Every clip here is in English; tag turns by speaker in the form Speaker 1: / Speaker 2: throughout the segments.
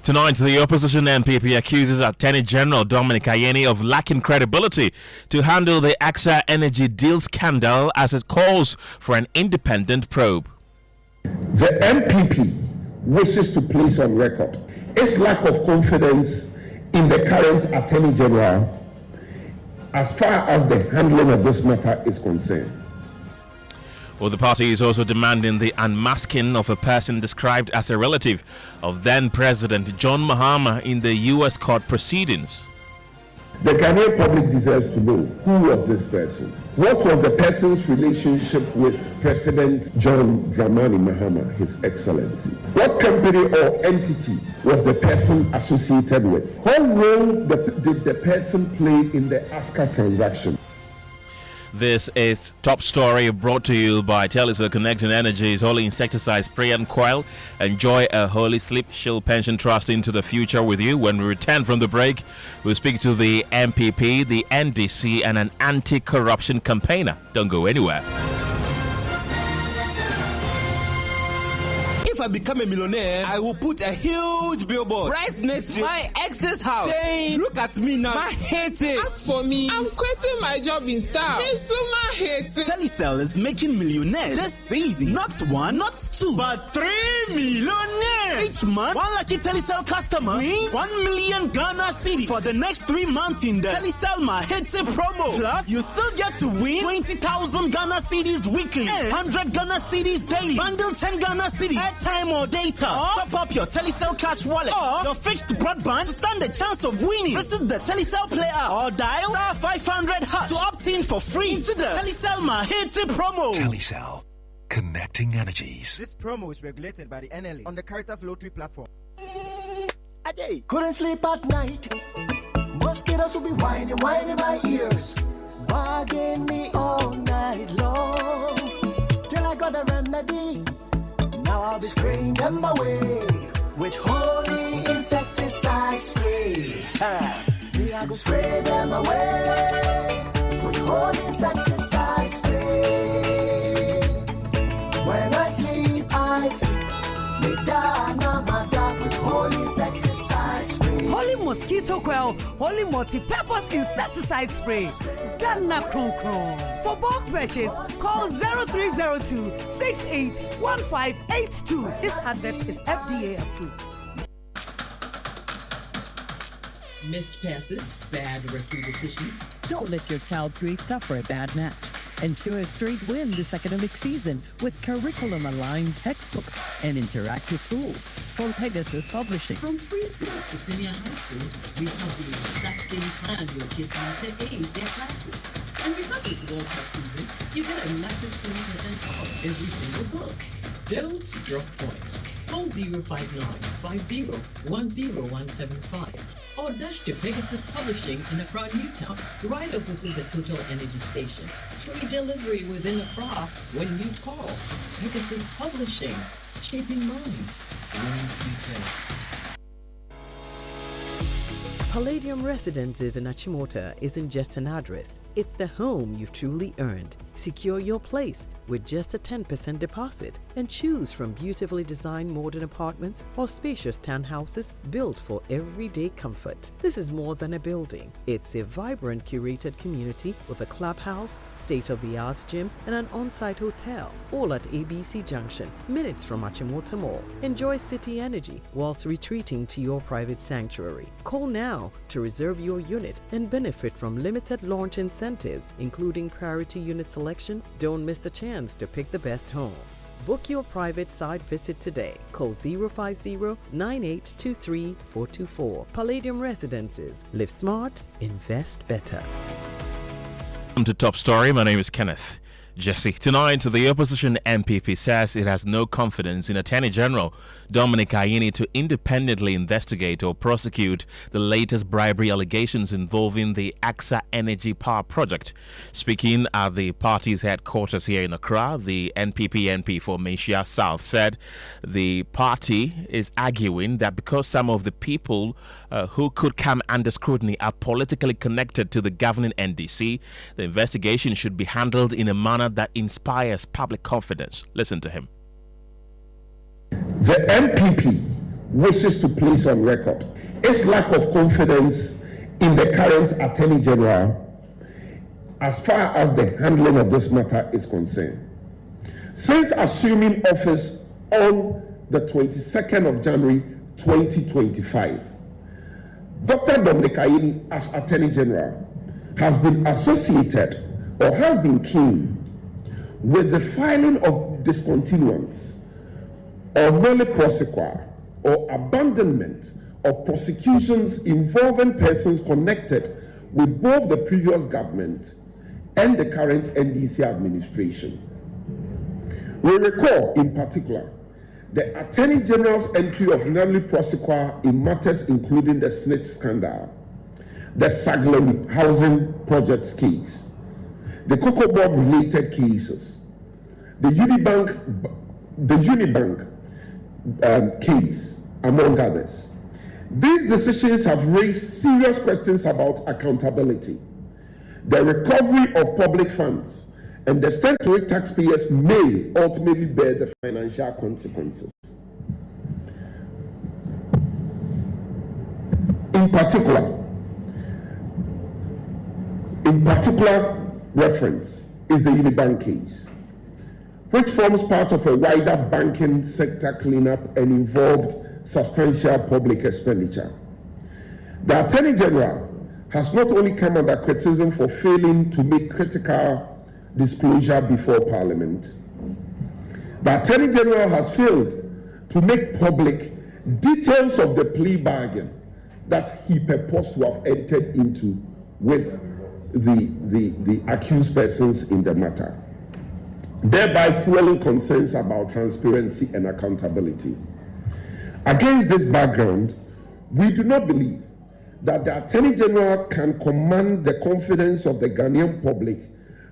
Speaker 1: Tonight, the opposition NPP accuses Attorney General Dominic Ayine of lacking credibility to handle the AKSA energy deal scandal as it calls for an independent probe.
Speaker 2: The NPP wishes to place on record its lack of confidence in the current Attorney General as far as the handling of this matter is concerned.
Speaker 1: Well, the party is also demanding the unmasking of a person described as a relative of then-President John Mahama in the U.S. court proceedings.
Speaker 2: The Ghanaian public deserves to know who was this person. What was the person's relationship with President John Dramani Mahama, His Excellency? What company or entity was the person associated with? What role did the person play in the ASCA transaction?
Speaker 1: This is Top Story, brought to you by Telecel Connecting Energy's Holy Insecticide Spray and Coil. Enjoy a Holy Sleep Shield Pension Trust into the future with you. When we return from the break, we'll speak to the NPP, the NDC, and an anti-corruption campaigner. Don't go anywhere.
Speaker 3: If I become a millionaire, I will put a huge billboard right next to my ex's house saying, "Look at me now, I hate it."
Speaker 4: As for me, I'm quitting my job in Star. I hate it.
Speaker 5: Telecel is making millionaires this season. Not one, not two,
Speaker 3: but 3 millionaires.
Speaker 5: Each month, one lucky Telecel customer wins 1 million Ghana cedis for the next 3 months in the Telecel Mahetse promo. Plus, you still get to win 20,000 Ghana cedis weekly, and 100 Ghana cedis daily. Bundle 10 Ghana cedis. Time or data, or top up your Telecel cash wallet, or your fixed broadband to stand a chance of winning. Visit the Telecel Play app or dial *500# to opt in for free into the Telecel Mahetse promo.
Speaker 6: Telecel, connecting energies.
Speaker 7: This promo is regulated by the NLA on the Caritas Lottery platform.
Speaker 8: Couldn't sleep at night. Mosquitoes will be whining my ears, bugging me all night long. Till I got a remedy. Now I'll be spraying them away with holy insecticide spray. Me I go spray them away with holy insecticide spray. When I sleep, me dana mada with holy insecticide spray.
Speaker 9: Holy mosquito coil, holy multi-purpose insecticide spray. Ghana Kron Kron. For bulk purchase, call 0302 681582. This advert is FDA approved.
Speaker 10: Missed passes, bad referee decisions. Don't let your child's grade suffer a bad match. Ensure a straight win this academic season with curriculum-aligned textbooks and interactive tools from Pegasus Publishing. From preschool to senior high school, we help you exact game plan your kids need to ace their classes. And because it's World Cup season, you get a massive 20% off every single book. Don't drop points. Call 059-5010-10175 or dash to Pegasus Publishing in Accra, Newtown, right opposite the Total Energy Station. Free delivery within Accra when you call. Pegasus Publishing, shaping minds, winning futures.
Speaker 11: Palladium Residences in Achimota isn't just an address, it's the home you've truly earned. Secure your place with just a 10% deposit and choose from beautifully designed modern apartments or spacious townhouses built for everyday comfort. This is more than a building. It's a vibrant curated community with a clubhouse, state-of-the-art gym and an on-site hotel, all at ABC Junction, minutes from Achimota Mall. Enjoy city energy whilst retreating to your private sanctuary. Call now to reserve your unit and benefit from limited launch incentives, including priority unit selection. Don't miss the chance to pick the best homes. Book your private site visit today. Call 050-9823-424. Palladium Residences. Live smart, invest better.
Speaker 1: Welcome to Top Story. My name is Kenneth. Gyasi. Tonight, the opposition NPP says it has no confidence in Attorney General Dominic Ayine to independently investigate or prosecute the latest bribery allegations involving the AKSA Energy Power Project. Speaking at the party's headquarters here in Accra, the NPP MP for Manhyia South said the party is arguing that because some of the people who could come under scrutiny are politically connected to the governing NDC, the investigation should be handled in a manner that inspires public confidence. Listen to him.
Speaker 2: The NPP wishes to place on record its lack of confidence in the current Attorney General as far as the handling of this matter is concerned. Since assuming office on the 22nd of January 2025, Dr. Dominic Ayine, as Attorney General, has been associated or has been keen with the filing of discontinuance or nolle prosequi or abandonment of prosecutions involving persons connected with both the previous government and the current NDC administration. We recall, in particular, the Attorney General's entry of nolle prosequi in matters including the SNIT scandal, the Saglem housing projects case, the Cocoa Board related cases, the Unibank case, among others. These decisions have raised serious questions about accountability, the recovery of public funds, and the extent to which taxpayers may ultimately bear the financial consequences. In particular reference is the Unibank case, which forms part of a wider banking sector cleanup and involved substantial public expenditure. The Attorney General has not only come under criticism for failing to make critical disclosure before Parliament, the Attorney General has failed to make public details of the plea bargain that he purports to have entered into with the accused persons in the matter, thereby fueling concerns about transparency and accountability. Against this background, we do not believe that the Attorney General can command the confidence of the Ghanaian public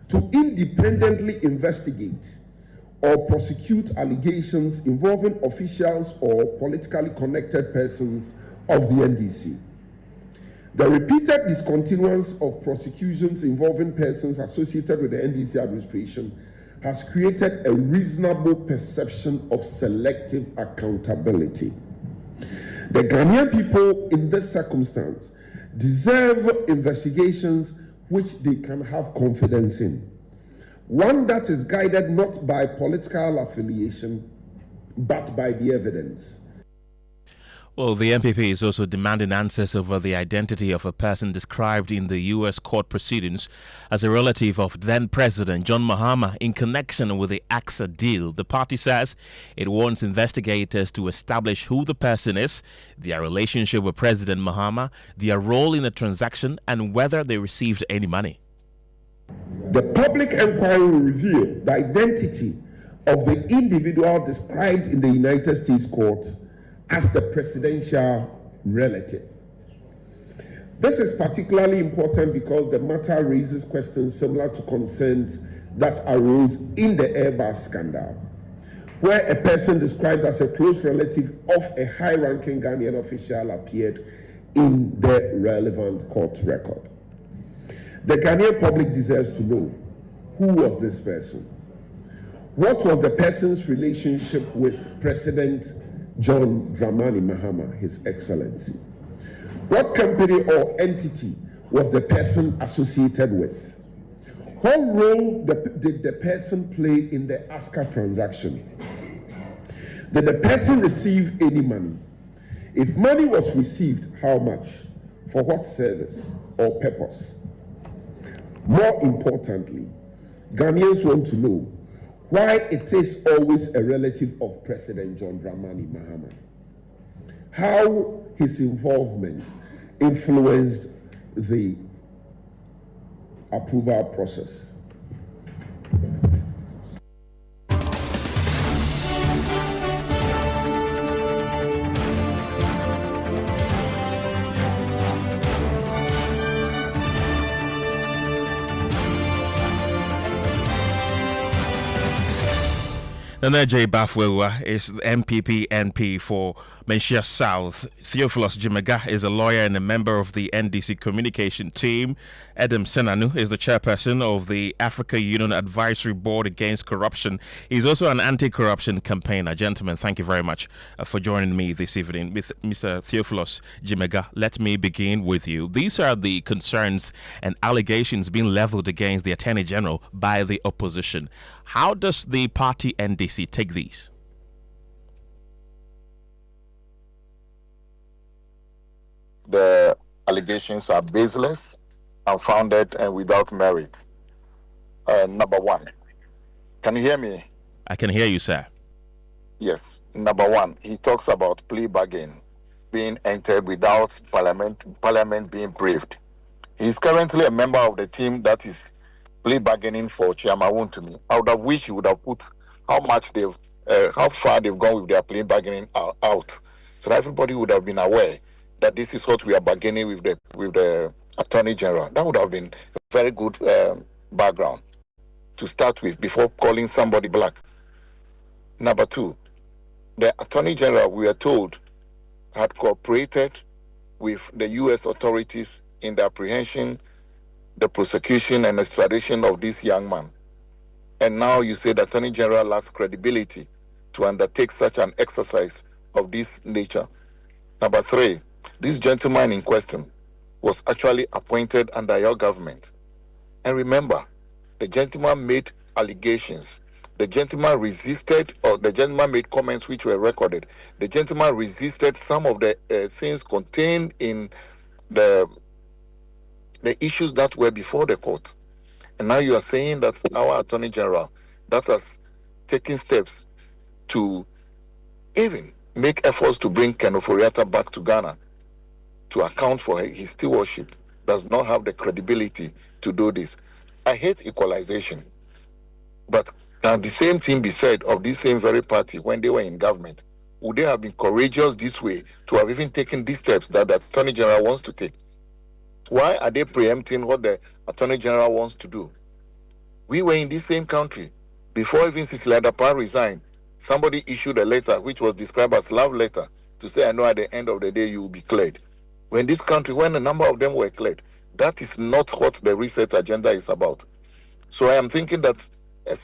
Speaker 2: to independently investigate or prosecute allegations involving officials or politically connected persons of the NDC. The repeated discontinuance of prosecutions involving persons associated with the NDC administration has created a reasonable perception of selective accountability. The Ghanaian people in this circumstance deserve investigations which they can have confidence in. One that is guided not by political affiliation, but by the evidence.
Speaker 1: Well, the NPP is also demanding answers over the identity of a person described in the U.S. court proceedings as a relative of then-President John Mahama in connection with the AKSA deal. The party says it wants investigators to establish who the person is, their relationship with President Mahama, their role in the transaction, and whether they received any money.
Speaker 2: The public inquiry will reveal the identity of the individual described in the United States court as the presidential relative. This is particularly important because the matter raises questions similar to concerns that arose in the Airbus scandal, where a person described as a close relative of a high-ranking Ghanaian official appeared in the relevant court record. The Ghanaian public deserves to know who was this person. What was the person's relationship with President John Dramani Mahama, His Excellency? What company or entity was the person associated with? What role did the person play in the ASCA transaction? Did the person receive any money? If money was received, how much? For what service or purpose? More importantly, Ghanaians want to know why it is always a relative of President John Dramani Mahama. How his involvement influenced the approval process.
Speaker 1: Nana J. Bafwewa is the NPP NP for Menchia South. Theophilus Jimega is a lawyer and a member of the NDC communication team. Adam Senanu is the chairperson of the Africa Union Advisory Board Against Corruption. He's also an anti-corruption campaigner. Gentlemen, thank you very much for joining me this evening. With Mr. Theophilus Jimega, let me begin with you. These are the concerns and allegations being leveled against the Attorney General by the opposition. How does the party NDC take these?
Speaker 12: The allegations are baseless, unfounded, and without merit. Number one. Can you hear me?
Speaker 1: I can hear you, sir.
Speaker 12: Yes. Number one, he talks about plea bargain being entered without parliament being briefed. He's currently a member of the team that is plea bargaining for Chiamawun to me. I would have wished he would have put how far they've gone with their plea bargaining out, so that everybody would have been aware that this is what we are bargaining with the Attorney General. That would have been a very good background to start with before calling somebody black. Number two, the Attorney General, we are told, had cooperated with the U.S. authorities in the apprehension, the prosecution, and extradition of this young man. And now you say the Attorney General lacks credibility to undertake such an exercise of this nature. Number three, this gentleman in question was actually appointed under your government. And remember, the gentleman made allegations. The gentleman resisted, or the gentleman made comments which were recorded. The gentleman resisted some of the things contained in the issues that were before the court. And now you are saying that our Attorney General that has taken steps to even make efforts to bring Kenneth back to Ghana to account for his stewardship does not have the credibility to do this. I hate equalization, but can the same thing be said of this same very party when they were in government? Would they have been courageous this way to have even taken these steps that the Attorney General wants to take? Why are they preempting what the Attorney General wants to do? We were in this same country before even Cecilia Dapa resigned. Somebody issued a letter which was described as love letter to say, I know at the end of the day you will be cleared. When this country, when a number of them were cleared, that is not what the research agenda is about. So I am thinking that,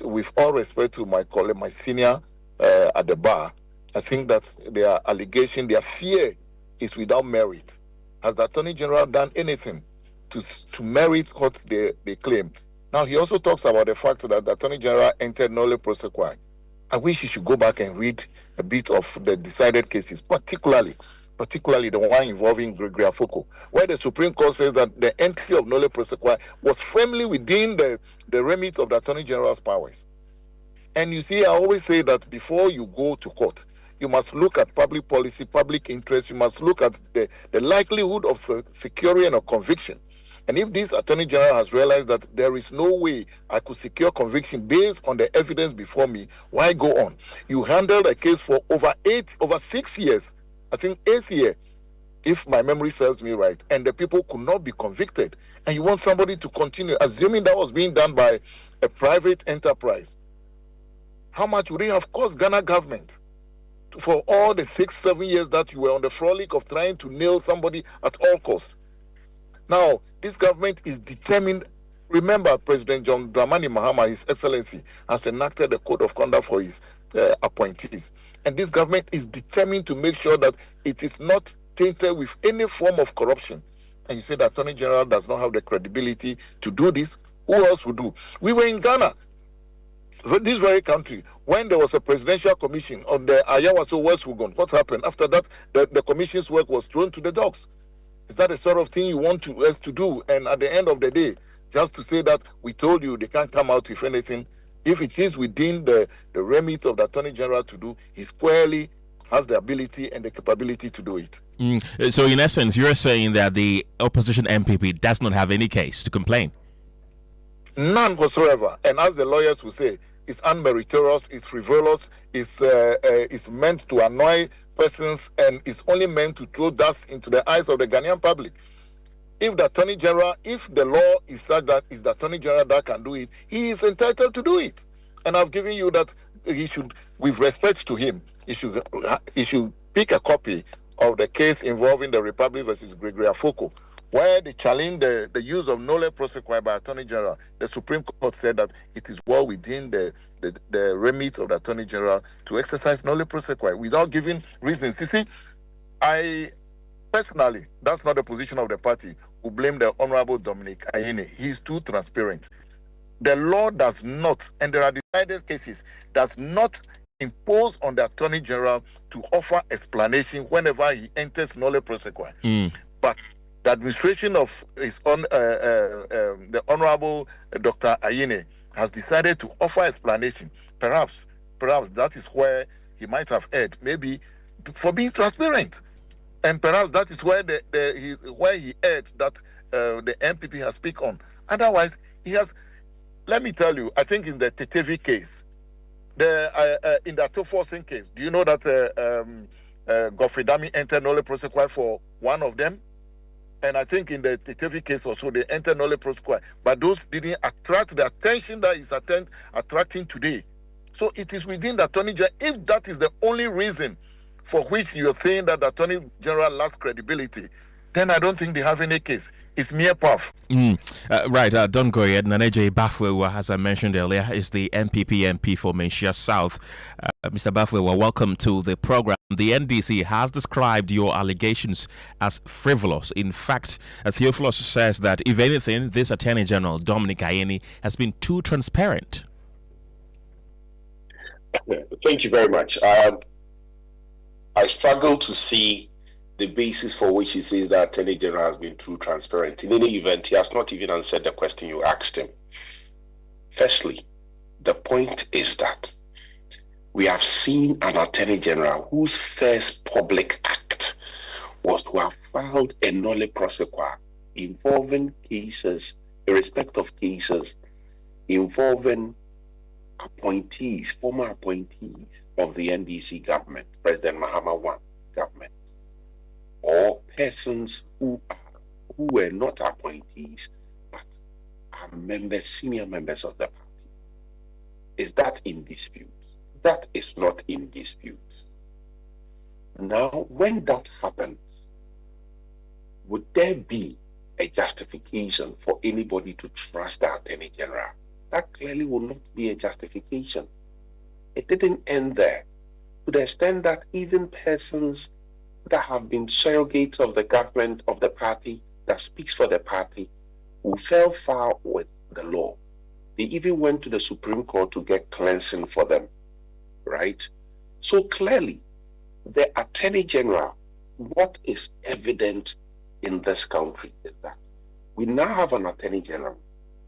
Speaker 12: with all respect to my colleague, my senior at the bar, I think that their allegation, their fear is without merit. Has the Attorney General done anything to merit what they claim? Now, he also talks about the fact that the Attorney General entered nolle prosequi. I wish he should go back and read a bit of the decided cases, particularly the one involving Gregory Afoko, where the Supreme Court says that the entry of nolle prosequi was firmly within the remit of the Attorney General's powers. And you see, I always say that before you go to court, you must look at public policy, public interest. You must look at the likelihood of securing a conviction. And if this Attorney General has realized that there is no way I could secure conviction based on the evidence before me, why go on? You handled a case for over 6 years. I think 8th year, if my memory serves me right, and the people could not be convicted. And you want somebody to continue, assuming that was being done by a private enterprise. How much would it have cost Ghana government for all the 6-7 years that you were on the frolic of trying to nail somebody at all costs? Now, this government is determined. Remember, President John Mahama, His Excellency, has enacted a code of conduct for his appointees. And this government is determined to make sure that it is not tainted with any form of corruption. And you say the Attorney General does not have the credibility to do this. Who else would do? We were in Ghana, this very country, when there was a presidential commission on the Ayawaso West Wugon. What happened? After that, the commission's work was thrown to the dogs. Is that the sort of thing you want us to do? And at the end of the day, just to say that we told you they can't come out with anything. If it is within the remit of the Attorney General to do, he squarely has the ability and the capability to do it.
Speaker 1: So in essence, you're saying that the opposition NPP does not have any case to complain?
Speaker 12: None whatsoever. And as the lawyers will say, it's unmeritorious, it's frivolous, it's meant to annoy persons, and it's only meant to throw dust into the eyes of the Ghanaian public. If the Attorney General, if the law is such that it's the Attorney General that can do it, he is entitled to do it. And I've given you that he should, with respect to him, he should pick a copy of the case involving the Republic versus Gregory Afoko, where they challenged the use of nolle prosequi by Attorney General. The Supreme Court said that it is well within the remit of the Attorney General to exercise nolle prosequi without giving reasons. You see, I personally, that's not the position of the party who blame the Honorable Dominic Ayine. He's too transparent. The law does not, and there are decided cases, does not impose on the Attorney General to offer explanation whenever he enters nolle prosequi. But the administration of his the Honorable Dr. Ayine has decided to offer explanation. Perhaps that is where he might have erred, maybe for being transparent. And perhaps that is where where he erred that the NPP has picked on. Otherwise, he has. Let me tell you, I think in the Tetevi case, in the Toforsen case, do you know that Godfrey Dami entered nolle prosequi for one of them? And I think in the Tetevi case also, they entered nolle prosequi. But those didn't attract the attention that is attracting today. So it is within the Attorney General. If that is the only reason for which you're saying that the Attorney General lacks credibility, then I don't think they have any case. It's mere puff.
Speaker 1: Right, don't go yet. Naneje Bafwewa, as I mentioned earlier, is the NPP MP for Menchia South. Mr. Bafwewa, welcome to the program. The NDC has described your allegations as frivolous. In fact, Theophilus says that, if anything, this Attorney General, Dominic Ayine, has been too transparent.
Speaker 13: Thank you very much. I struggle to see the basis for which he says that Attorney General has been too transparent. In any event, he has not even answered the question you asked him. Firstly, the point is that we have seen an Attorney General whose first public act was to have filed a nolle prosequi involving cases, in respect of cases involving appointees, former appointees of the NDC government, President Mahama I government, or persons who were not appointees but are members, senior members of the party. Is that in dispute? That is not in dispute. Now, when that happens, would there be a justification for anybody to trust the Attorney General? That clearly will not be a justification. It didn't end there, to the extent that even persons that have been surrogates of the government, of the party, that speaks for the party, who fell foul with the law. They even went to the Supreme Court to get cleansing for them, right? So clearly, the Attorney General, what is evident in this country is that we now have an Attorney General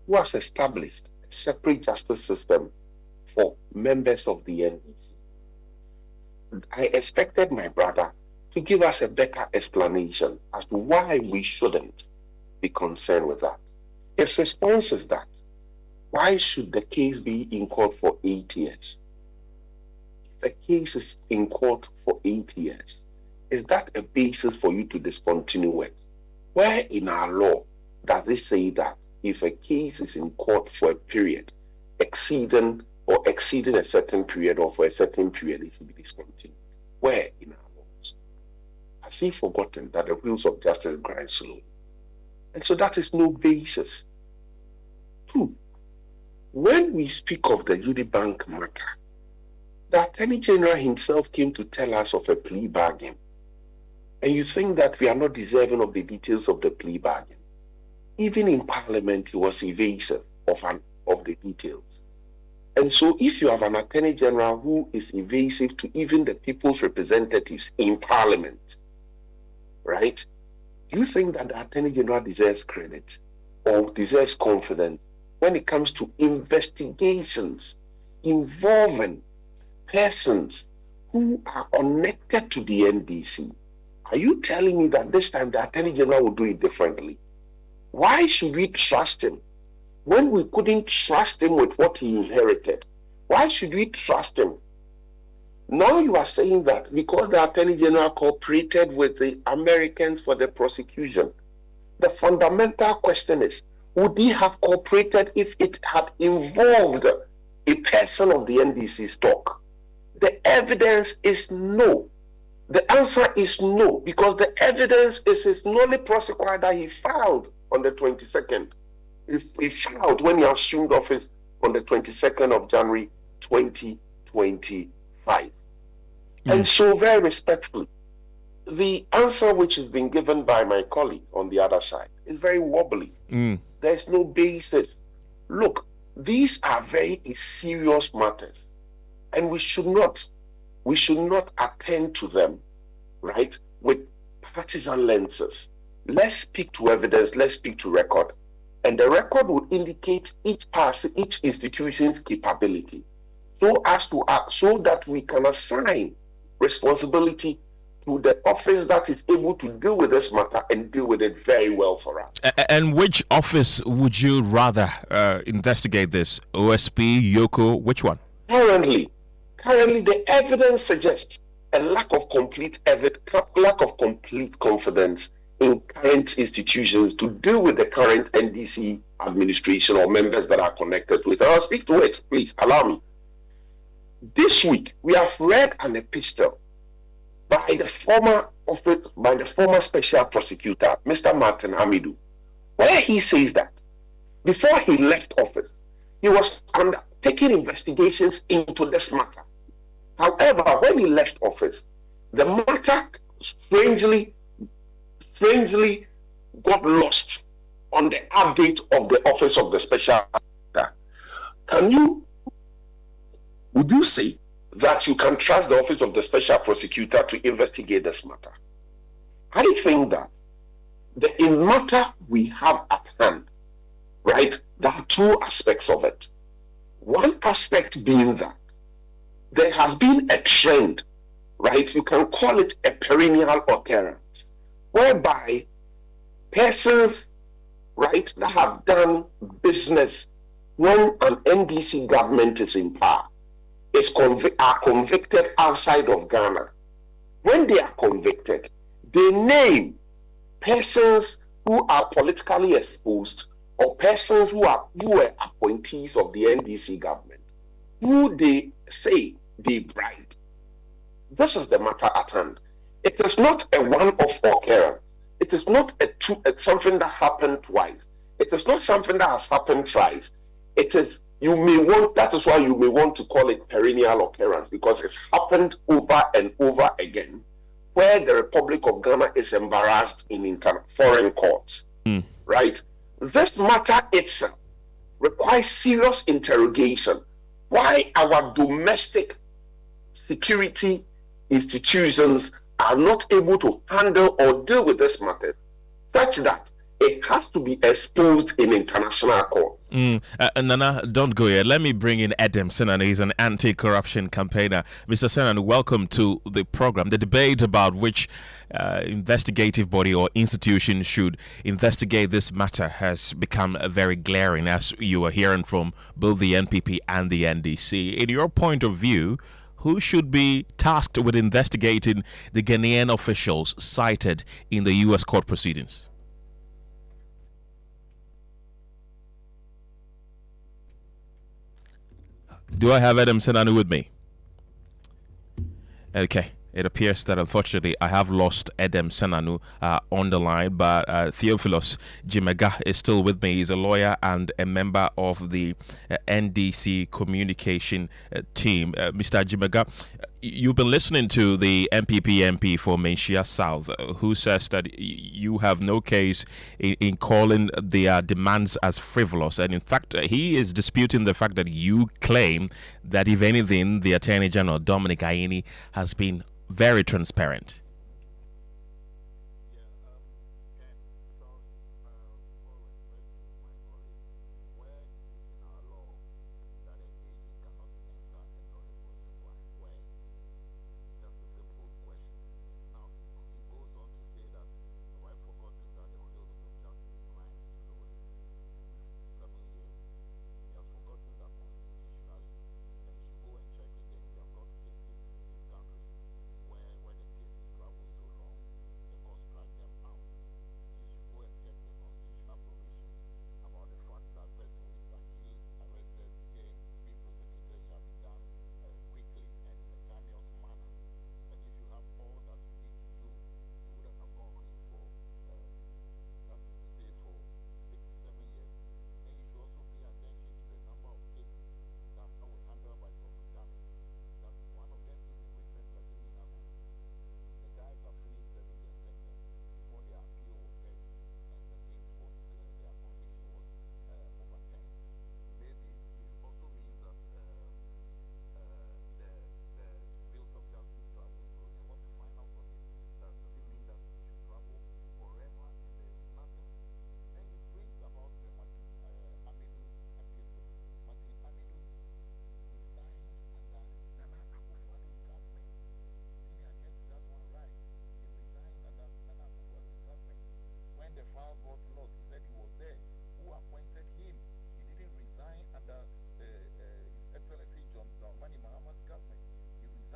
Speaker 13: who has established a separate justice system for members of the NDC. I expected my brother to give us a better explanation as to why we shouldn't be concerned with that. His response is that, why should the case be in court for 8 years? If the case is in court for 8 years, is that a basis for you to discontinue it? Where in our law does it say that if a case is in court for a period exceeding a certain period, or for a certain period, it should be discontinued? Where in our laws? Has he forgotten that the wheels of justice grind slowly? And so that is no basis. Two, when we speak of the Unibank matter, the Attorney General himself came to tell us of a plea bargain. And you think that we are not deserving of the details of the plea bargain. Even in Parliament, he was evasive of the details. And so if you have an Attorney General who is evasive to even the people's representatives in Parliament, right? Do you think that the Attorney General deserves credit or deserves confidence when it comes to investigations involving persons who are connected to the NDC? Are you telling me that this time the Attorney General will do it differently? Why should we trust him when we couldn't trust him with what he inherited? Why should we trust him? Now you are saying that because the Attorney General cooperated with the Americans for the prosecution. The fundamental question is, would he have cooperated if it had involved a person of the NDC stock? The evidence is no. The answer is no, because the evidence is his nolli prosequi that he filed on the 22nd. He filed when he assumed office on the 22nd of January 2025. And so, very respectfully, the answer which has been given by my colleague on the other side is very wobbly. There's no basis. Look, these are very serious matters, and we should not attend to them, right, with partisan lenses. Let's speak to evidence, let's speak to record, and the record will indicate each institution's capability, so that we can assign responsibility to the office that is able to deal with this matter and deal with it very well for us.
Speaker 1: And which office would you rather investigate this? OSP, Yoko, which one?
Speaker 13: Currently, the evidence suggests a lack of complete confidence in current institutions to deal with the current NDC administration or members that are connected to it. I'll speak to it, please allow me. This week, we have read an epistle by the former special prosecutor, Mr. Martin Hamidou, where he says that before he left office, he was undertaking investigations into this matter. However, when he left office, the matter strangely got lost on the update of the office of the special prosecutor. Would you say that you can trust the office of the special prosecutor to investigate this matter? I think that in matter we have at hand, right, there are two aspects of it. One aspect being that there has been a trend, right, you can call it a perennial occurrence, whereby persons, right, that have done business when an NDC government is in power are convicted outside of Ghana. When they are convicted, they name persons who are politically exposed or persons who were appointees of the NDC government, who they say they bribed. This is the matter at hand. It is not a one-off occurrence. It is not something that happened twice. It is not something that has happened thrice. It is that is why you may want to call it perennial occurrence, because it's happened over and over again, where the Republic of Ghana is embarrassed in foreign courts. Right? This matter itself requires serious interrogation. Why our domestic security institutions are not able to handle or deal with this matter, such that it has to be exposed in international court.
Speaker 1: Nana, don't go yet. Let me bring in Adam Senanu. He's an anti-corruption campaigner. Mr. Senanu, welcome to the program. The debate about which investigative body or institution should investigate this matter has become very glaring, as you are hearing from both the NPP and the NDC. In your point of view, who should be tasked with investigating the Ghanaian officials cited in the U.S. court proceedings? Do I have Adam Senanu with me? Okay. It appears that unfortunately I have lost Adam Senanu on the line, but Theophilus Gyasi is still with me. He's a lawyer and a member of the NDC communication team. Mr. Gyasi, you've been listening to the NPP MP for Menchia South, who says that you have no case in calling their demands as frivolous. And in fact, he is disputing the fact that you claim that, if anything, the Attorney General Dominic Ayine has been very transparent.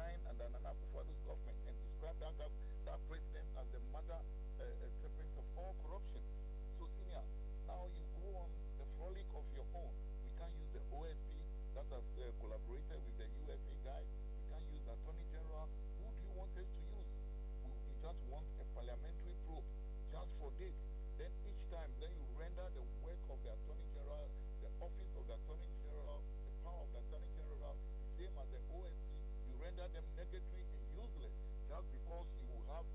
Speaker 12: Ayine and the Nana Akufo-Addo's government and described that president as the mother serpent of all corruption. So, senior, now you go on the frolic of your own. We can't use the OSP that has collaborated with the USA guy. We can't use the Attorney General. Who do you want us to use? We just want a parliamentary probe just for this. Then each time, then you render the work of the Attorney General, the office of the Attorney General, the power of the Attorney General, same as the OSP, you render them negatory and useless just because you will have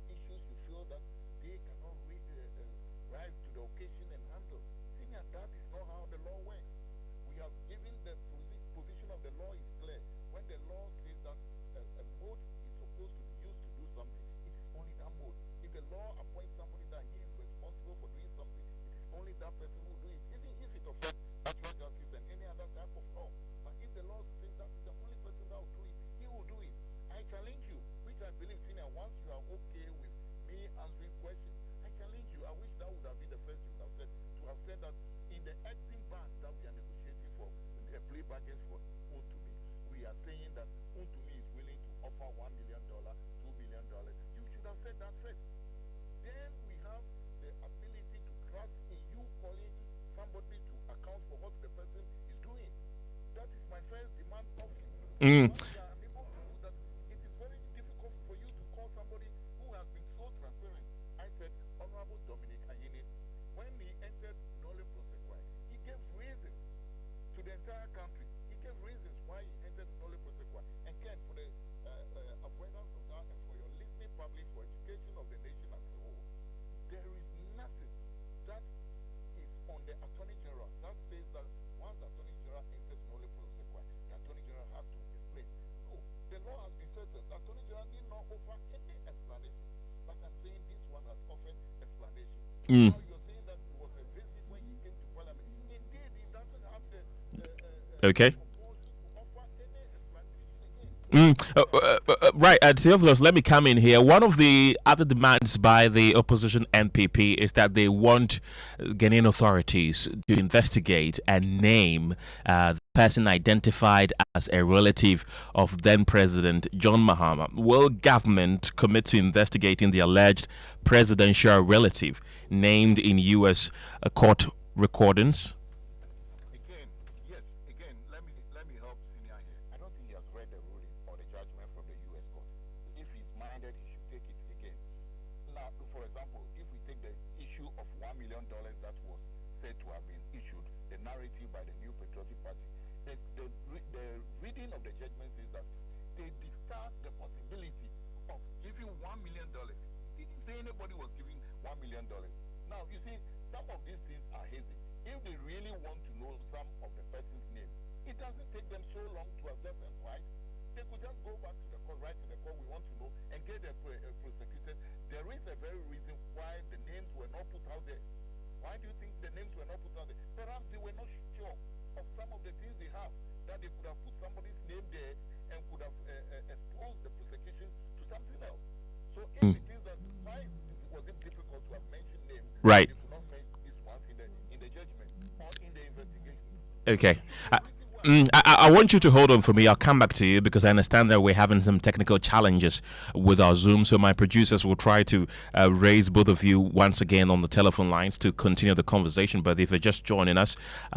Speaker 12: issues you feel that they cannot rise to the occasion and handle. Senior, that is not how the law works. We have given the position of the law is clear. When the law says that a mode is supposed to be used to do something, it is only that mode. If the law appoints somebody that he is responsible for doing something, it is only that person who will do it, even if it offends natural justice and any other type of law. But if the law says that the only person that will do it, he will do it. I challenge you, which I believe, senior, once you are okay with me answering questions, I challenge you. I wish that would have been the first you would have said, to have said that in the exim ban that we are negotiating for, the plea bargains for Untumi, we are saying that Untumi is willing to offer $1 million, $2 million. You should have said that first. Then we have the ability to trust in you calling somebody to account for what the person is doing. That is my first demand of you. Once you are unable to do that, it is very difficult for you to call somebody who has been so transparent. I said, Honorable Dominic Ayine, when he entered Nole Prosequi, he gave reasons to the entire country. He gave reasons why he entered Nole Prosequi. And Ken, for the avoidance of that and for your listening public, for education of the nation as a whole, there is nothing that is on the Attorney General that says that once the Attorney General enters Nole Prosequi, the Attorney General has to explain. No, the law has been settled. The Attorney General did not offer any explanation. But I'm saying this one has offered explanation. Now you're saying that it was a visit when he came to Parliament. Indeed, he doesn't have the
Speaker 1: okay. Right, Theophilus, let me come in here. One of the other demands by the opposition NPP is that they want Ghanaian authorities to investigate and name the person identified as a relative of then President John Mahama. Will government commit to investigating the alleged presidential relative named in U.S. Court recordings?
Speaker 12: Now, you see, some of these things are hazy. If they really want to know some of the person's name, it doesn't take them so long to have just inquired. They could just go back to the court, write to the court, we want to know, and get the prosecuted. There is a very reason why the names were not put out there. Why do you think the names were not put out there? Perhaps they were not sure of some of the things they have, that they could have put somebody's name there and could have exposed the prosecution to something else. So if it is that, why was it difficult to have mentioned names?
Speaker 1: Right.
Speaker 12: They could not mention this once in the judgment or in the investigation.
Speaker 1: Okay. I want you to hold on for me. I'll come back to you because I understand that we're having some technical challenges with our Zoom. So my producers will try to raise both of you once again on the telephone lines to continue the conversation. But if you're just joining us,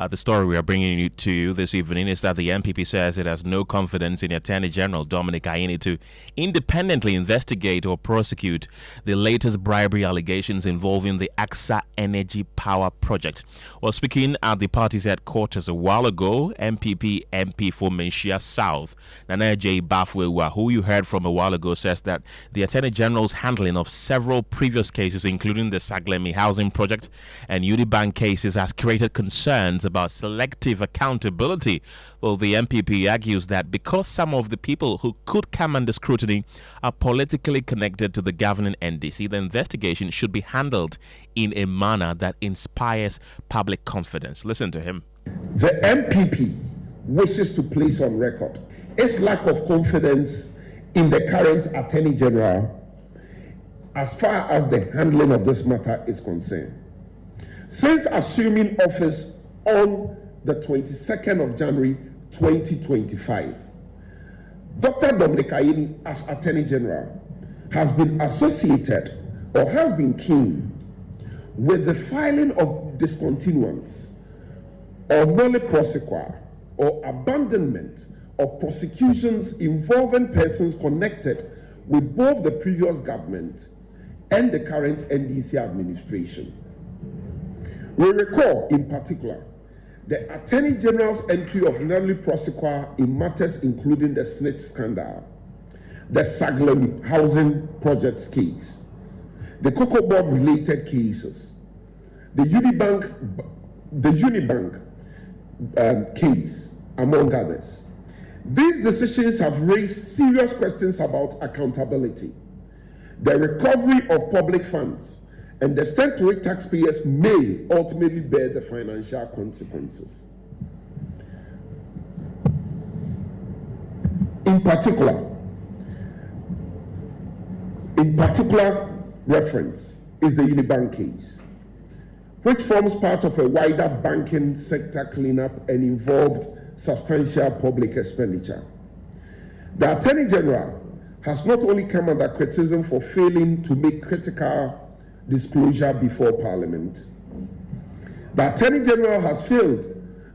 Speaker 1: the story we are bringing to you this evening is that the NPP says it has no confidence in Attorney General Dominic Ayine to independently investigate or prosecute the latest bribery allegations involving the AKSA Energy Power Project. Well, speaking at the party's headquarters a while ago, MP for Menchia South, Nana J. Bafwewa, who you heard from a while ago, says that the Attorney General's handling of several previous cases, including the Saglemi Housing Project and Unibank cases, has created concerns about selective accountability. Well, the NPP argues that because some of the people who could come under scrutiny are politically connected to the governing NDC, the investigation should be handled in a manner that inspires public confidence. Listen to him.
Speaker 2: The NPP wishes to place on record its lack of confidence in the current Attorney General as far as the handling of this matter is concerned. Since assuming office on the 22nd of January 2025, Dr. Dominic Ayine, as Attorney General, has been associated or has been keen with the filing of discontinuance or nolle prosequi or abandonment of prosecutions involving persons connected with both the previous government and the current NDC administration. We recall, in particular, the Attorney General's entry of nolle prosequi in matters including the SNIT scandal, the Saglem housing projects case, the Cocoa Board related cases, the Unibank case, among others. These decisions have raised serious questions about accountability, the recovery of public funds, and the extent to which taxpayers may ultimately bear the financial consequences. In particular reference is the Unibank case, which forms part of a wider banking sector cleanup and involved substantial public expenditure. The Attorney General has not only come under criticism for failing to make critical disclosure before Parliament, the Attorney General has failed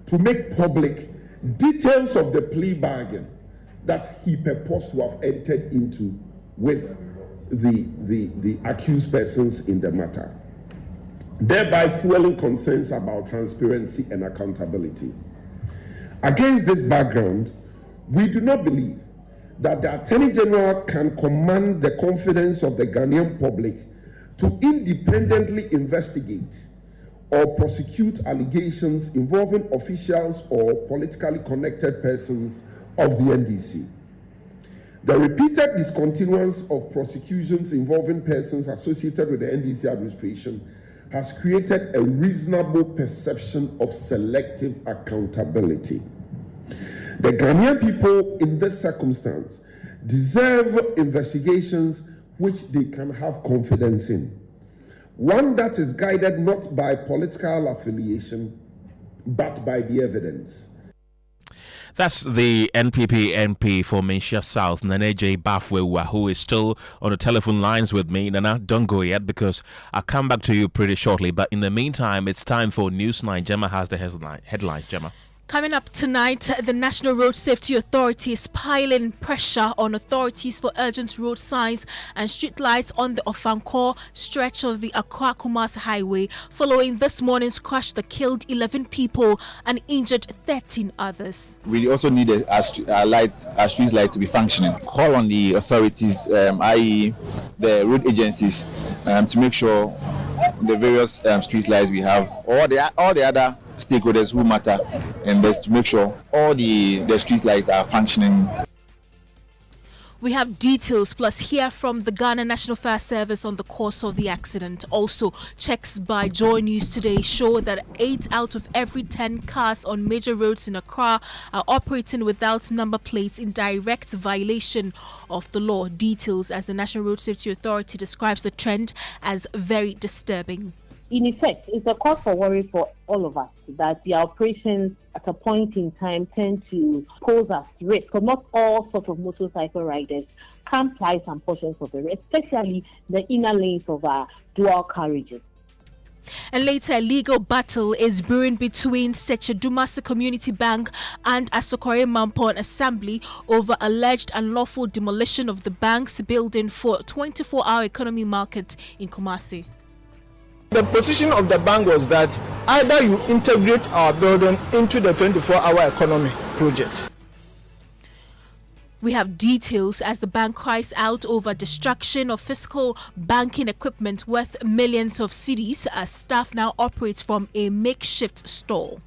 Speaker 2: to make public details of the plea bargain that he purports to have entered into with the accused persons in the matter, thereby fueling concerns about transparency and accountability. Against this background, we do not believe that the Attorney General can command the confidence of the Ghanaian public to independently investigate or prosecute allegations involving officials or politically connected persons of the NDC. The repeated discontinuance of prosecutions involving persons associated with the NDC administration has created a reasonable perception of selective accountability. The Ghanaian people in this circumstance deserve investigations which they can have confidence in. One that is guided not by political affiliation, but by the evidence.
Speaker 1: That's the NPP MP for Menchia South, Nana J. Bafwewa, who is still on the telephone lines with me. Nana, don't go yet because I'll come back to you pretty shortly. But in the meantime, it's time for Newsline. Gemma has the headlines. Gemma.
Speaker 14: Coming up tonight, the National Road Safety Authority is piling pressure on authorities for urgent road signs and street lights on the Ofankor stretch of the Accra-Kumasi Highway following this morning's crash that killed 11 people and injured 13 others.
Speaker 15: We also need our street lights to be functioning. Call on the authorities, i.e. the road agencies, to make sure the various street lights we have, all the other stakeholders who matter, and best to make sure all the street lights are functioning.
Speaker 14: We have details plus hear from the Ghana National Fire Service on the cause of the accident. Also, checks by Joy News today show that 8 out of every 10 cars on major roads in Accra are operating without number plates in direct violation of the law. Details as the National Road Safety Authority describes the trend as very disturbing.
Speaker 16: In effect, it's a cause for worry for all of us that the operations at a point in time tend to pose us risk. Because not all sorts of motorcycle riders can ply some portions of the road, especially the inner lanes of our dual carriages.
Speaker 14: And later, a legal battle is brewing between Sechedumasi Community Bank and Asokore Mampon Assembly over alleged unlawful demolition of the bank's building for 24-hour economy market in Kumasi.
Speaker 17: The position of the bank was that either you integrate our building into the 24-hour economy project.
Speaker 14: We have details as the bank cries out over destruction of physical banking equipment worth millions of cedis as staff now operates from a makeshift stall.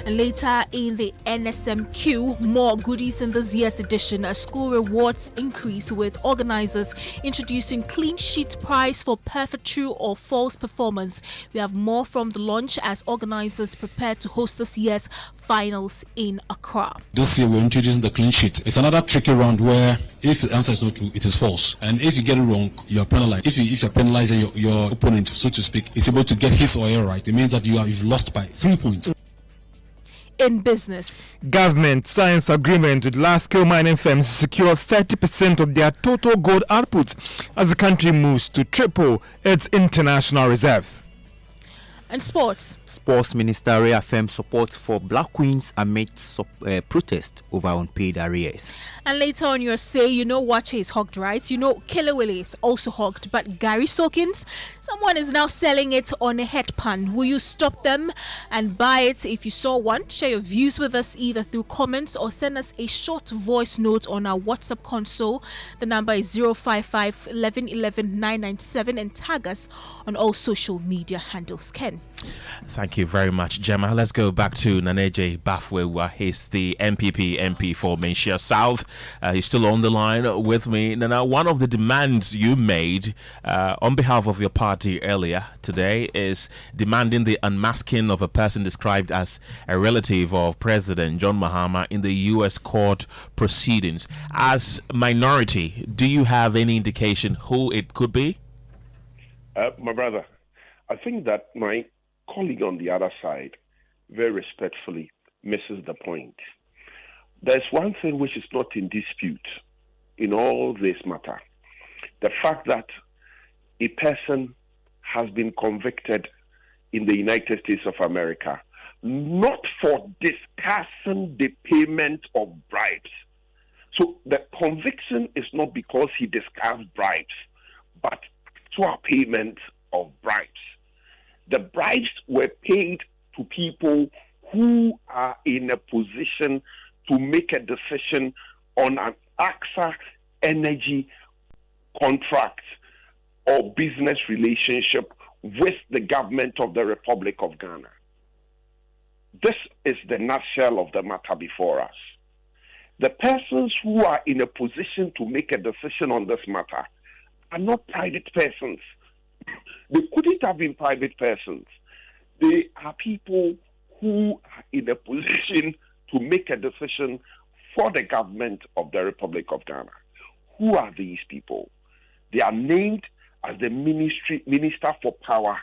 Speaker 14: And later in the NSMQ, more goodies in this year's edition as school rewards increase with organizers introducing clean sheet prize for perfect true or false performance. We have more from the launch as organizers prepare to host this year's finals in Accra.
Speaker 18: This year we're introducing the clean sheet. It's another tricky round where if the answer is not true, it is false. And if you get it wrong, you're penalized. If you're penalizing your opponent, so to speak, is able to get his or her right, it means that you've lost by 3 points.
Speaker 14: in business.
Speaker 19: Government signs agreement with large-scale mining firms to secure 30% of their total gold output as the country moves to triple its international reserves.
Speaker 14: And sports.
Speaker 20: Sports Minister reaffirms support for Black Queens amid protest over unpaid arrears.
Speaker 14: And later on, you'll say, you know, Watcher is hogged, right? You know, Killer Willie is also hogged. But Gary Sokins, someone is now selling it on a head pan. Will you stop them and buy it? If you saw one, share your views with us either through comments or send us a short voice note on our WhatsApp console. The number is 055 11 11 997 and tag us on all social media handles. Ken.
Speaker 1: Thank you very much, Gemma. Let's go back to Naneje Bafwewa. He's the NPP MP for Menchia South. He's still on the line with me. Now, one of the demands you made on behalf of your party earlier today is demanding the unmasking of a person described as a relative of President John Mahama in the U.S. court proceedings. As minority, do you have any indication who it could be?
Speaker 2: My brother, I think that my colleague on the other side very respectfully misses the point. There's one thing which is not in dispute in all this matter. The fact that a person has been convicted in the United States of America not for discussing the payment of bribes. So the conviction is not because he discussed bribes, but actual payment of bribes. The bribes were paid to people who are in a position to make a decision on an AKSA energy contract or business relationship with the government of the Republic of Ghana. This is the nutshell of the matter before us. The persons who are in a position to make a decision on this matter are not private persons. They couldn't have been private persons. They are people who are in a position to make a decision for the government of the Republic of Ghana. Who are these people? They are named as the Minister for Power.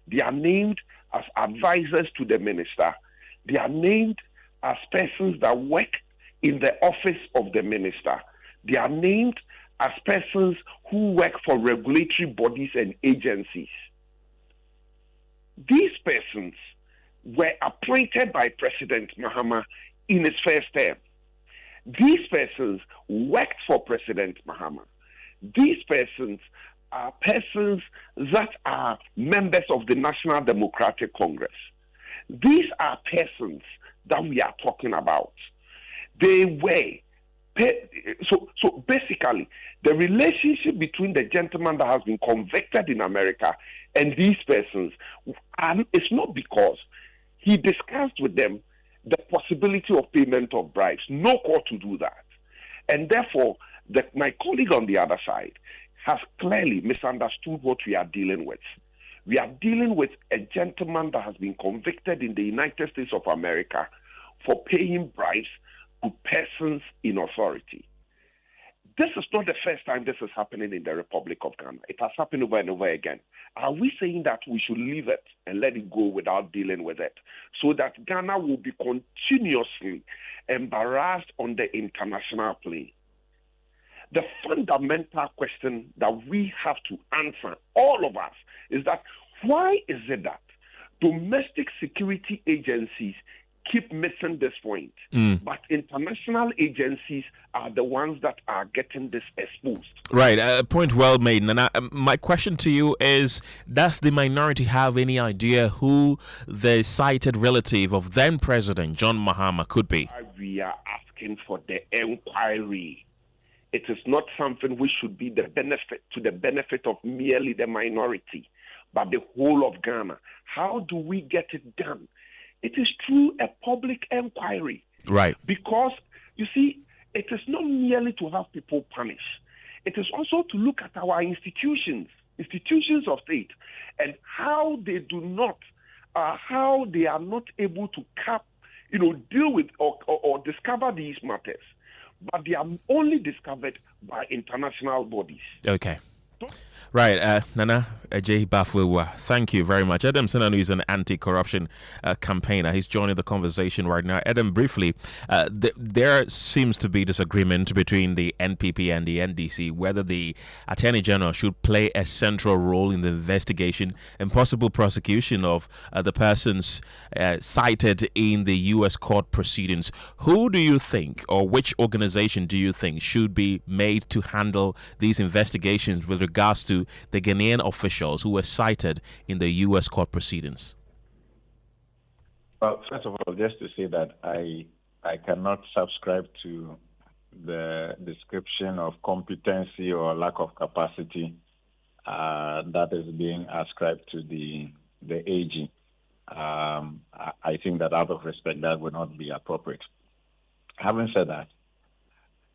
Speaker 2: They are named as advisors to the minister. They are named as persons that work in the office of the minister. They are named as persons who work for regulatory bodies and agencies. These persons were appointed by President Mahama in his first term. These persons worked for President Mahama. These persons are persons that are members of the National Democratic Congress. These are persons that we are talking about. They were so basically, the relationship between the gentleman that has been convicted in America and these persons is not because he discussed with them the possibility of payment of bribes. No court to do that. And therefore, my colleague on the other side has clearly misunderstood what we are dealing with. We are dealing with a gentleman that has been convicted in the United States of America for paying bribes to persons in authority. This is not the first time this is happening in the Republic of Ghana. It has happened over and over again. Are we saying that we should leave it and let it go without dealing with it so that Ghana will be continuously embarrassed on the international plane? The fundamental question that we have to answer, all of us, is that why is it that domestic security agencies keep missing this point, but international agencies are the ones that are getting this exposed?
Speaker 1: Right, point well made. And my question to you is, does the minority have any idea who the cited relative of then President John Mahama could be?
Speaker 2: We are asking for the inquiry. It is not something which should be to the benefit of merely the minority, but the whole of Ghana. How do we get it done? It is through a public inquiry.
Speaker 1: Right.
Speaker 2: Because, you see, it is not merely to have people punished. It is also to look at our institutions of state, and how they do not, how they are not able to deal with or discover these matters. But they are only discovered by international bodies.
Speaker 1: Okay. Right, Nana, Ajay Bafwewa, thank you very much. Adam Senanu is an anti-corruption campaigner. He's joining the conversation right now. Adam, briefly, there seems to be disagreement between the NPP and the NDC whether the Attorney General should play a central role in the investigation and possible prosecution of the persons cited in the U.S. court proceedings. Who do you think, or which organization do you think should be made to handle these investigations with regards to the Ghanaian officials who were cited in the U.S. court proceedings?
Speaker 21: Well, first of all, just to say that I cannot subscribe to the description of competency or lack of capacity that is being ascribed to the AG. I think that out of respect, that would not be appropriate. Having said that,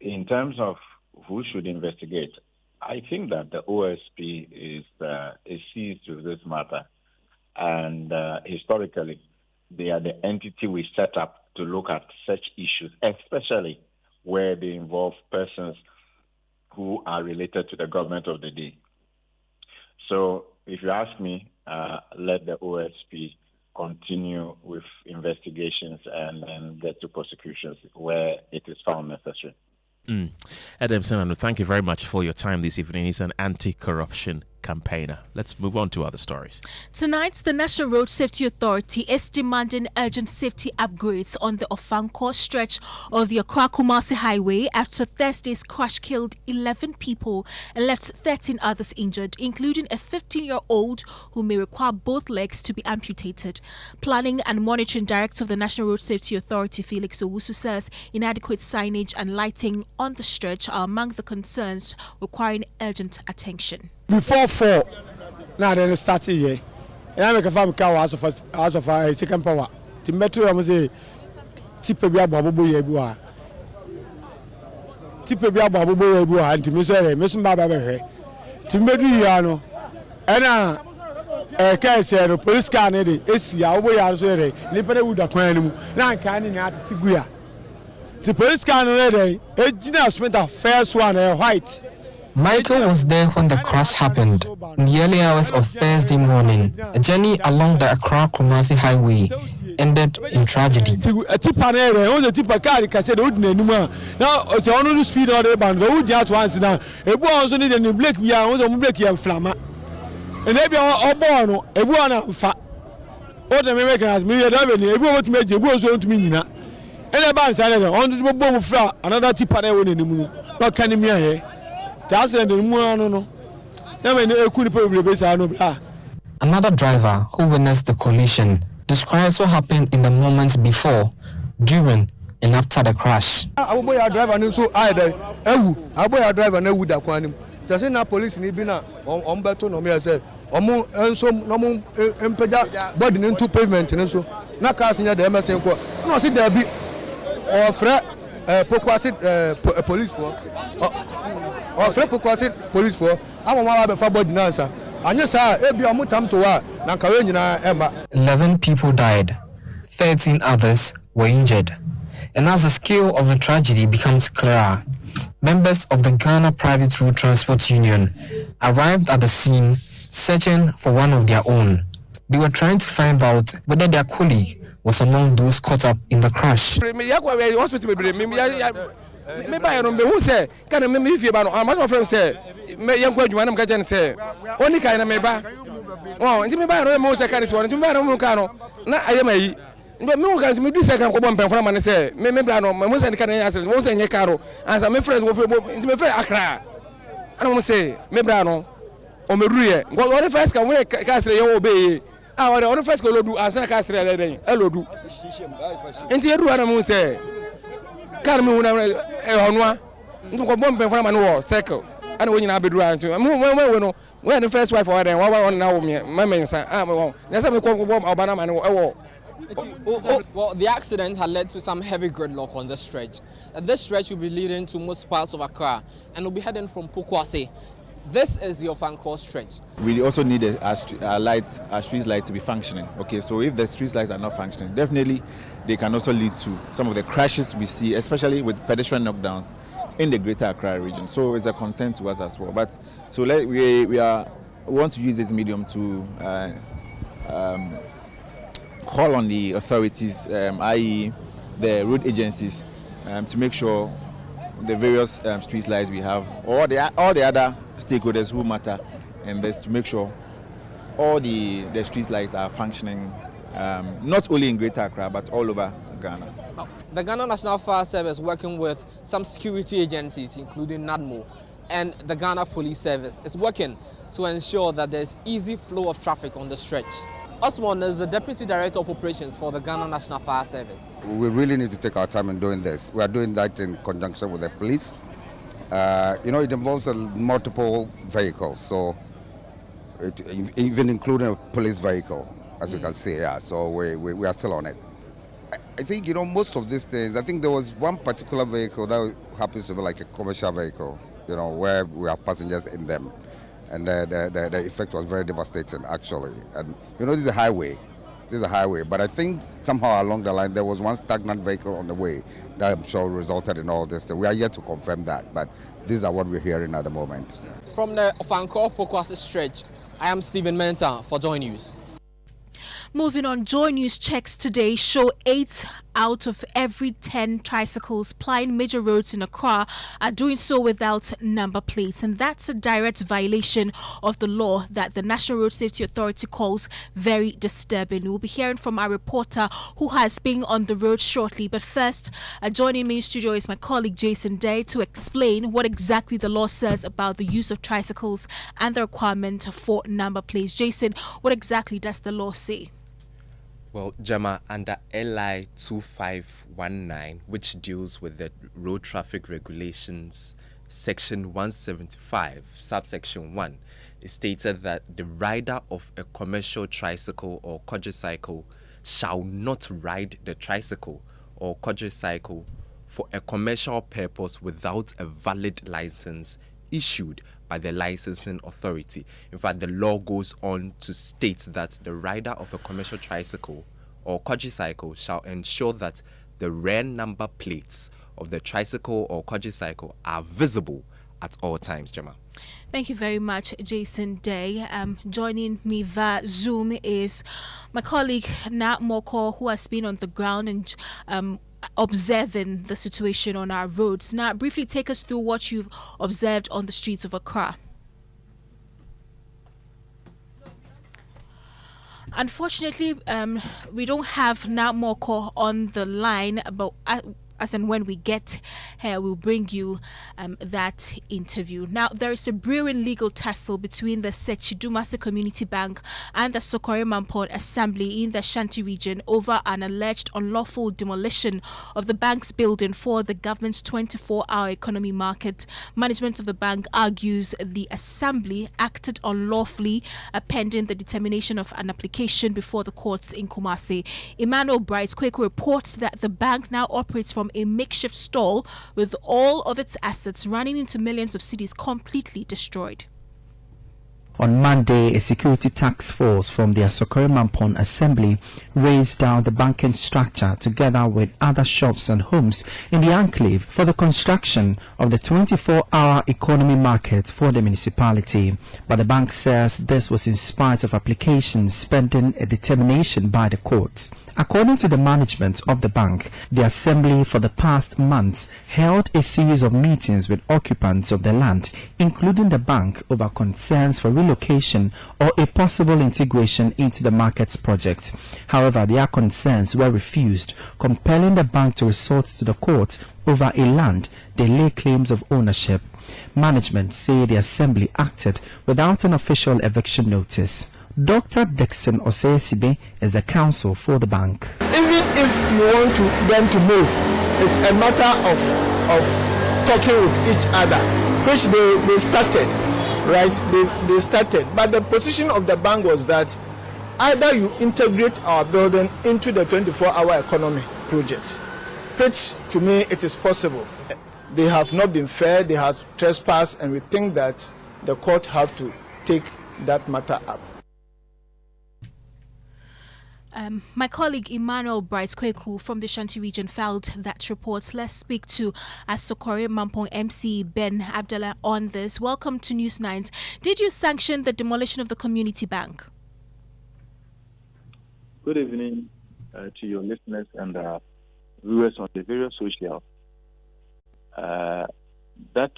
Speaker 21: in terms of who should investigate, I think that the OSP is seized with this matter, and historically, they are the entity we set up to look at such issues, especially where they involve persons who are related to the government of the day. So, if you ask me, let the OSP continue with investigations and get to prosecutions where it is found necessary.
Speaker 1: Adam Senanu, thank you very much for your time this evening. He's an anti-corruption campaigner. Let's move on to other stories.
Speaker 14: Tonight, the National Road Safety Authority is demanding urgent safety upgrades on the Ofankor stretch of the Accra-Kumasi Highway after Thursday's crash killed 11 people and left 13 others injured, including a 15-year-old who may require both legs to be amputated. Planning and Monitoring Director of the National Road Safety Authority, Felix Owusu, says inadequate signage and lighting on the stretch are among the concerns requiring urgent attention.
Speaker 22: Before 4, now then started here. And I make a farm cow as of a second power. The metro, I must say, Tipabia Babu Yabua. Tipabia Babu Yabua, and to Miss Baba. To Medriano, and AKSA, police car, it's Yahweh, I was ready. Nipper would acquire now canning at Tiguia. The police car ready, a dinner spent a first one, a white.
Speaker 23: Michael was there when the crash happened in the early hours of Thursday morning. A journey along the Accra-Kumasi Highway ended in tragedy. Another driver who witnessed the collision describes what happened in the moments before, during, and after the crash.
Speaker 22: Police for
Speaker 23: 11 people died, 13 others were injured. And as the scale of the tragedy becomes clearer, members of the Ghana Private Road Transport Union arrived at the scene searching for one of their own. They were trying to find out whether their colleague was among those caught up in the crash.
Speaker 24: Maybe I don't know who say, can I make you about my friend say, young Guajuan Gajan say, only kind of maybe. Oh, and maybe I don't know most I can't swear to Maramukano. Not I am a. But no guys, me this I can go on from and say, maybe I know, most I can answer, most in your car, and my friends will into my friend Accra. I don't say, maybe I know, or Maria. What if I can wear Castro obey? I want to first go do answer Castro, hello do. And here do I say. Carmen, when I bomb from an circle, and when I be driving to when the first wife or one now, my man, that's a bomb Obama.
Speaker 25: Well, the accident had led to some heavy gridlock on the stretch. This stretch will be leading to most parts of Accra and will be heading from Pokwase. This is the Ofankor stretch.
Speaker 15: We also need our street lights to be functioning. Okay, so if the street lights are not functioning, definitely they can also lead to some of the crashes we see, especially with pedestrian knockdowns in the Greater Accra region. So it's a concern to us as well. But so we are want to use this medium to call on the authorities, i.e. the road agencies, to make sure the various street lights we have, all the other stakeholders who matter, and this to make sure all the street lights are functioning, not only in Greater Accra but all over Ghana.
Speaker 25: The Ghana National Fire Service working with some security agencies, including NADMO, and the Ghana Police Service, is working to ensure that there's easy flow of traffic on the stretch. Osman is the Deputy Director of Operations for the Ghana National Fire Service.
Speaker 3: We really need to take our time in doing this. We are doing that in conjunction with the police. It involves multiple vehicles, so even including a police vehicle, as you can see. Yeah, so we are still on it. I think, most of these things, I think there was one particular vehicle that happens to be like a commercial vehicle, where we have passengers in them. And the effect was very devastating, actually. And, this is a highway. But I think somehow along the line, there was one stagnant vehicle on the way that I'm sure resulted in all this. We are yet to confirm that, but these are what we're hearing at the moment.
Speaker 25: From the Ofankor-Pokwase stretch, I am Stephen Mensah for Joy News.
Speaker 14: Moving on, Joy News checks today show 8 out of every 10 tricycles plying major roads in Accra are doing so without number plates, and that's a direct violation of the law that the National Road Safety Authority calls very disturbing. We'll be hearing from our reporter who has been on the road shortly, but first, joining me in studio is my colleague Jason Day to explain what exactly the law says about the use of tricycles and the requirement for number plates. Jason, what exactly does the law say?
Speaker 4: Well, Gemma, under LI 2519, which deals with the road traffic regulations, section 175, subsection 1, it stated that the rider of a commercial tricycle or quadricycle shall not ride the tricycle or quadricycle for a commercial purpose without a valid license issued by the licensing authority. In fact, the law goes on to state that the rider of a commercial tricycle or quadricycle shall ensure that the rear number plates of the tricycle or quadricycle are visible at all times. Gemma.
Speaker 14: Thank you very much, Jason Day. Joining me via Zoom is my colleague Nat Moko, who has been on the ground and observing the situation on our roads. Now, briefly take us through what you've observed on the streets of Accra. Unfortunately, we don't have Nat Moko on the line, but as and when we get here, we'll bring you that interview. Now, there is a brewing legal tussle between the Sechidumase Community Bank and the Sokore Mampon Assembly in the Shanti region over an alleged unlawful demolition of the bank's building for the government's 24-hour economy market. Management of the bank argues the Assembly acted unlawfully pending the determination of an application before the courts in Kumasi. Emmanuel Bright Kweko reports that the bank now operates from a makeshift stall with all of its assets running into millions of cedis completely destroyed.
Speaker 5: On Monday, a security task force from the Asokore Mampon Assembly razed down the banking structure together with other shops and homes in the enclave for the construction of the 24-hour economy market for the municipality. But the bank says this was in spite of applications pending a determination by the courts. According to the management of the bank, the assembly for the past months held a series of meetings with occupants of the land, including the bank, over concerns for relocation or a possible integration into the markets project. However, their concerns were refused, compelling the bank to resort to the courts over a land they lay claims of ownership. Management say the assembly acted without an official eviction notice. Dr. Dixon Osesibe is the counsel for the bank.
Speaker 17: Even if you want them to move, it's a matter of talking with each other, which they started, right? They started. But the position of the bank was that either you integrate our building into the 24-hour economy project, which to me it is possible. They have not been fair, they have trespassed, and we think that the court have to take that matter up.
Speaker 14: My colleague Emmanuel Bright-Kweku from the Shanti region filed that report. Let's speak to Asokore Mampong MC Ben Abdallah on this. Welcome to News 9. Did you sanction the demolition of the community bank?
Speaker 6: Good evening to your listeners and viewers on the various social. That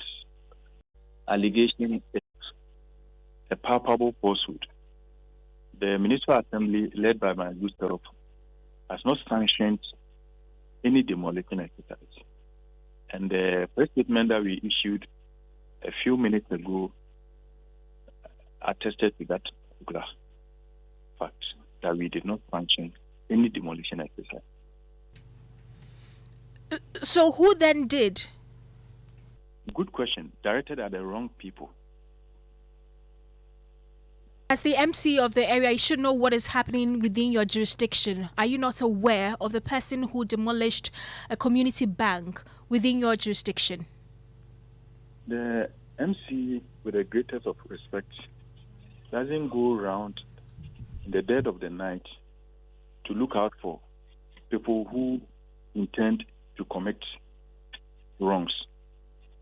Speaker 6: allegation is a palpable falsehood. The Municipal Assembly, led by my good self, has not sanctioned any demolition exercise. And the press statement that we issued a few minutes ago attested to that particular fact, that we did not sanction any demolition exercise.
Speaker 14: So who then did?
Speaker 6: Good question, directed at the wrong people.
Speaker 14: As the MC of the area, you should know what is happening within your jurisdiction. Are you not aware of the person who demolished a community bank within your jurisdiction?
Speaker 6: The MC, with the greatest of respect, doesn't go around in the dead of the night to look out for people who intend to commit wrongs.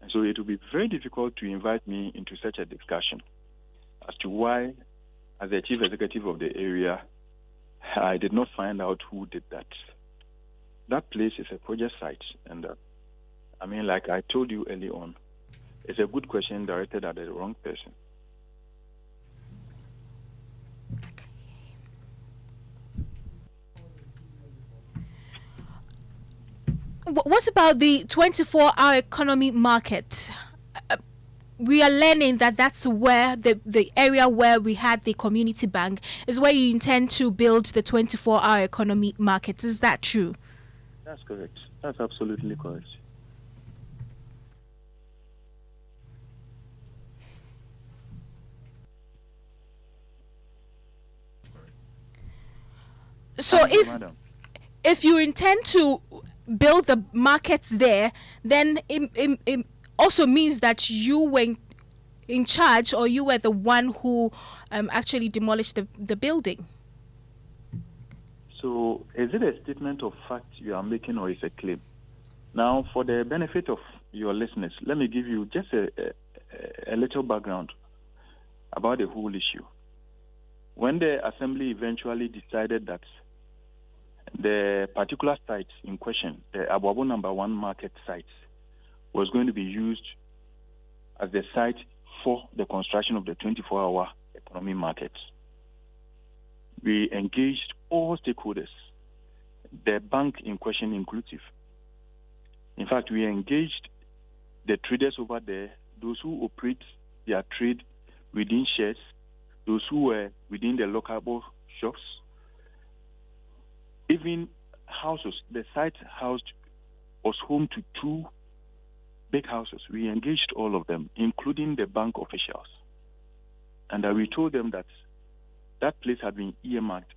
Speaker 6: And so it will be very difficult to invite me into such a discussion as to why, as the chief executive of the area, I did not find out who did that. That place is a project site, and like I told you early on, it's a good question directed at the wrong person.
Speaker 14: What about the 24-hour economy market? We are learning that that's where the area where we had the community bank is where you intend to build the 24-hour economy market. Is that true?
Speaker 6: That's correct. That's absolutely correct.
Speaker 14: So if you intend to build the markets there, then it also means that you were in charge, or you were the one who actually demolished the building.
Speaker 6: So is it a statement of fact you are making, or is it a claim? Now, for the benefit of your listeners, let me give you just a little background about the whole issue. When the Assembly eventually decided that the particular site in question, the Abuabo number 1 market site, was going to be used as the site for the construction of the 24-hour economy market, we engaged all stakeholders, the bank in question inclusive. In fact, we engaged the traders over there, those who operate their trade within shares, those who were within the local shops, even houses. The site housed was home to 2 big houses. We engaged all of them, including the bank officials. And we told them that that place had been earmarked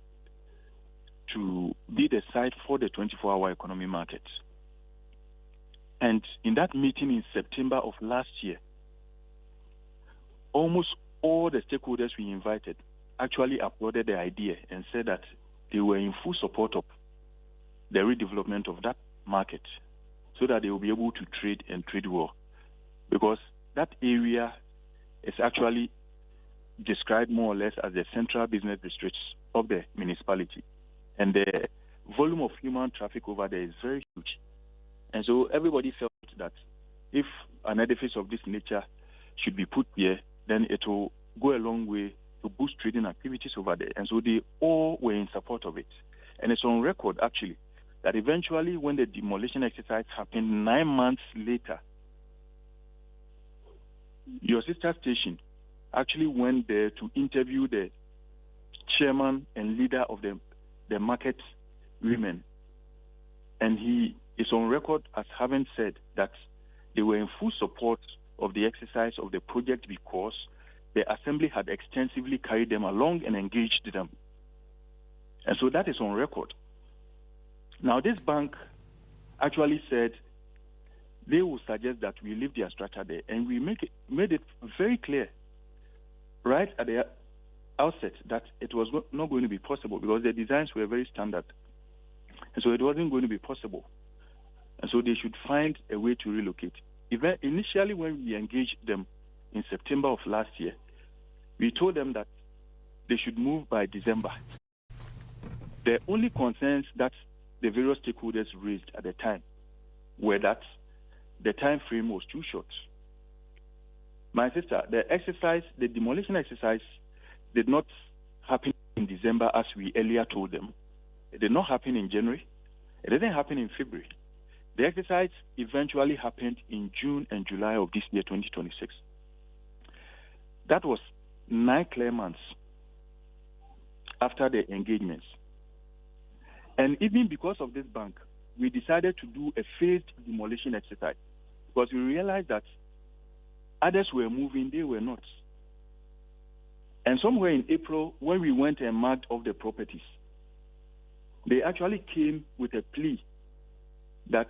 Speaker 6: to be the site for the 24-hour economy market. And in that meeting in September of last year, almost all the stakeholders we invited actually applauded the idea and said that they were in full support of the redevelopment of that market so that they will be able to trade and trade well. Because that area is actually described more or less as the central business districts of the municipality. And the volume of human traffic over there is very huge. And so everybody felt that if an edifice of this nature should be put here, then it will go a long way to boost trading activities over there. And so they all were in support of it. And it's on record, actually, that eventually when the demolition exercise happened 9 months later, your sister station actually went there to interview the chairman and leader of the market women. And he is on record as having said that they were in full support of the exercise of the project because the assembly had extensively carried them along and engaged them. And so that is on record. Now, this bank actually said they will suggest that we leave their structure there, and we made it very clear right at the outset that it was not going to be possible because the designs were very standard. And so it wasn't going to be possible. And so they should find a way to relocate. Initially, when we engaged them in September of last year, we told them that they should move by December. The only concerns that the various stakeholders raised at the time were that the time frame was too short. My sister, the demolition exercise did not happen in December as we earlier told them. It did not happen in January. It didn't happen in February. The exercise eventually happened in June and July of this year, 2026. That was 9 clear months after the engagements. And even because of this bank, we decided to do a phased demolition exercise because we realized that others were moving, they were not. And somewhere in April, when we went and marked off the properties, they actually came with a plea that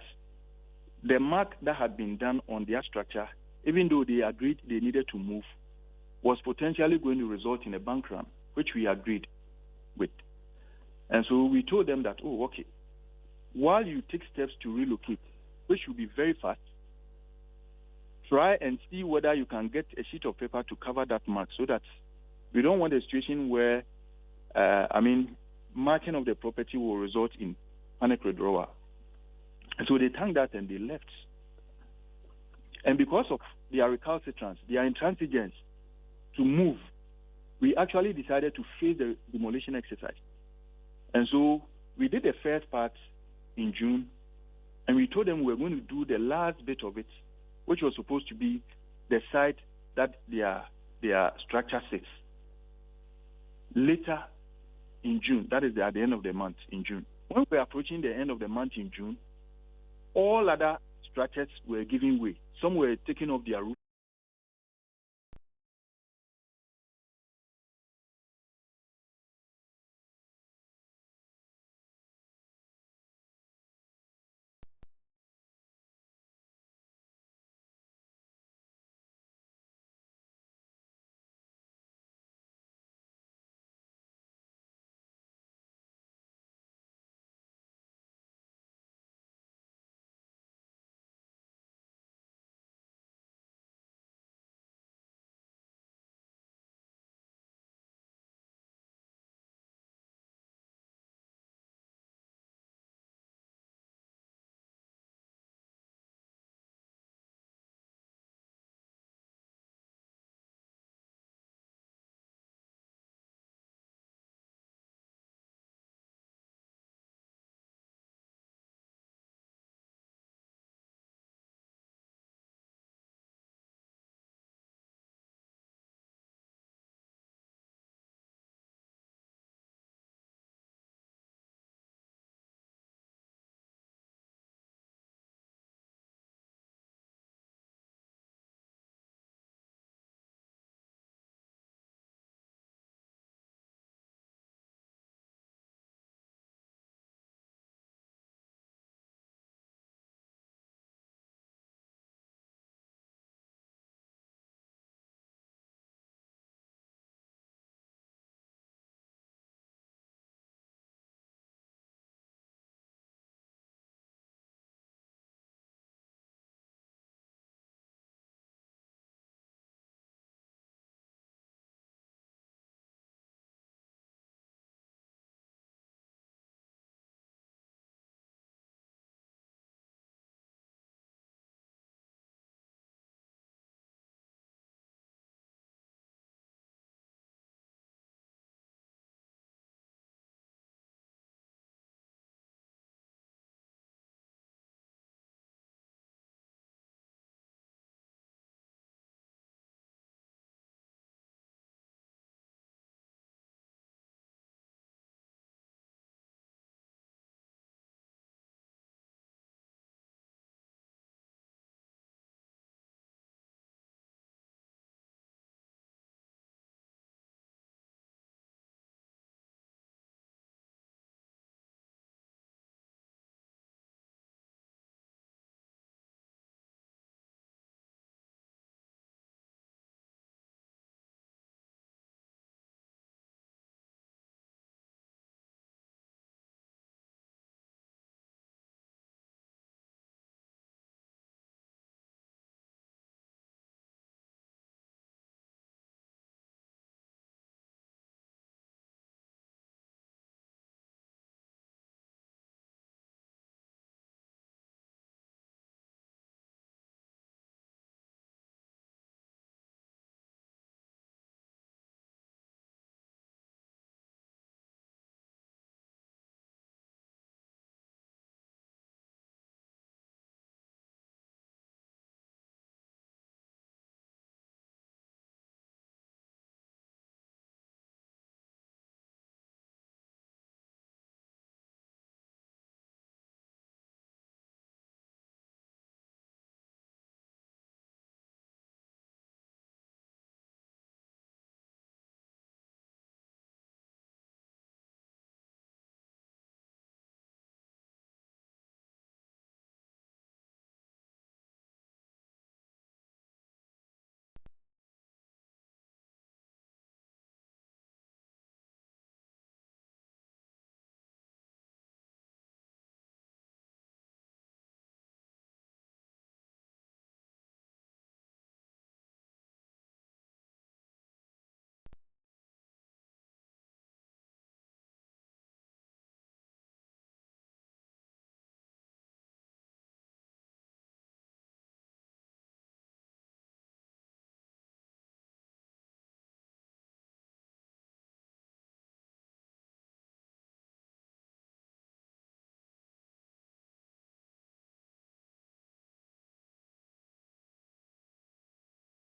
Speaker 6: the mark that had been done on their structure, even though they agreed they needed to move, was potentially going to result in a bank run, which we agreed with. And so we told them that, oh, okay, while you take steps to relocate, which will be very fast, try and see whether you can get a sheet of paper to cover that mark so that we don't want a situation where, marking of the property will result in panic withdrawal. And so they thanked that and they left. And because of their recalcitrance, their intransigence to move, we actually decided to phase the demolition exercise. And so we did the first part in June, and we told them we were going to do the last bit of it, which was supposed to be the site that their structure sits. Later in June, that is at the end of the month in June. When we were approaching the end of the month in June, all other structures were giving way. Some were taking off their roof.